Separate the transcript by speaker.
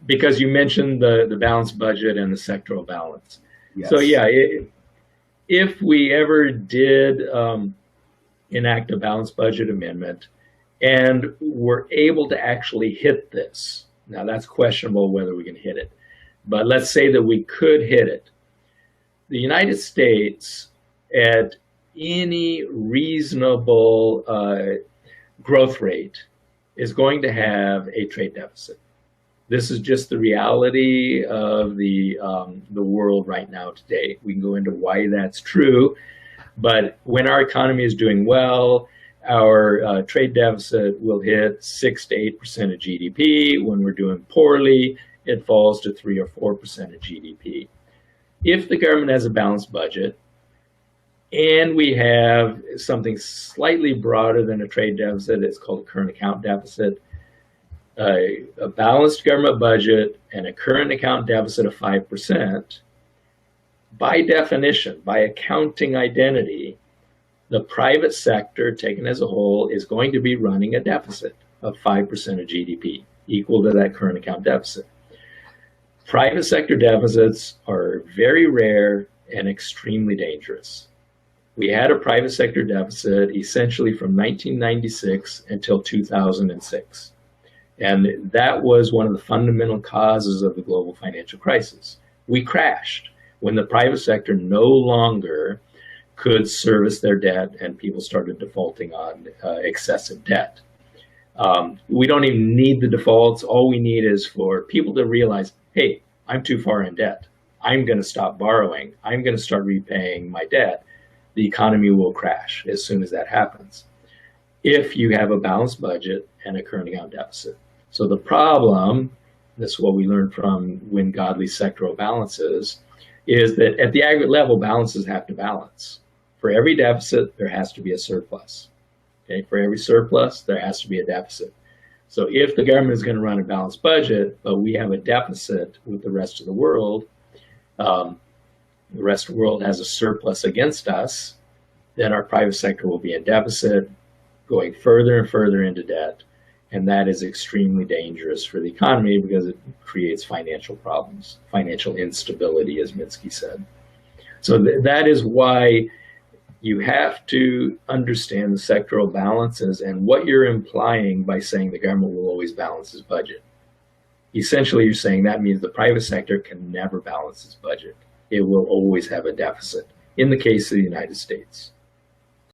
Speaker 1: because you mentioned the balanced budget and the sectoral balance. So
Speaker 2: Yes.
Speaker 1: yeah, if we ever did enact a balanced budget amendment and were able to actually hit this, now that's questionable whether we can hit it, but let's say that we could hit it. The United States, at any reasonable growth rate, is going to have a trade deficit. This is just the reality of the world right now today. We can go into why that's true, but when our economy is doing well, our trade deficit will hit 6 to 8% of GDP. When we're doing poorly, it falls to 3 or 4% of GDP. If the government has a balanced budget and we have something slightly broader than a trade deficit, it's called a current account deficit, a balanced government budget and a current account deficit of 5%, by definition, by accounting identity, the private sector taken as a whole is going to be running a deficit of 5% of GDP, equal to that current account deficit. Private sector deficits are very rare and extremely dangerous. We had a private sector deficit essentially from 1996 until 2006. And that was one of the fundamental causes of the global financial crisis. We crashed when the private sector no longer could service their debt and people started defaulting on excessive debt. We don't even need the defaults. All we need is for people to realize, hey, I'm too far in debt. I'm going to stop borrowing. I'm going to start repaying my debt. The economy will crash as soon as that happens, if you have a balanced budget and a current account deficit. So the problem, this is what we learned from Win Godley sectoral balances, is that at the aggregate level, balances have to balance. For every deficit, there has to be a surplus. Okay? For every surplus, there has to be a deficit. So if the government is going to run a balanced budget, but we have a deficit with the rest of the world, the rest of the world has a surplus against us, then our private sector will be in deficit, going further and further into debt. And that is extremely dangerous for the economy because it creates financial problems, financial instability, as Minsky said. So that is why you have to understand the sectoral balances and what you're implying by saying the government will always balance its budget. Essentially, you're saying that means the private sector can never balance its budget. It will always have a deficit in the case of the United States.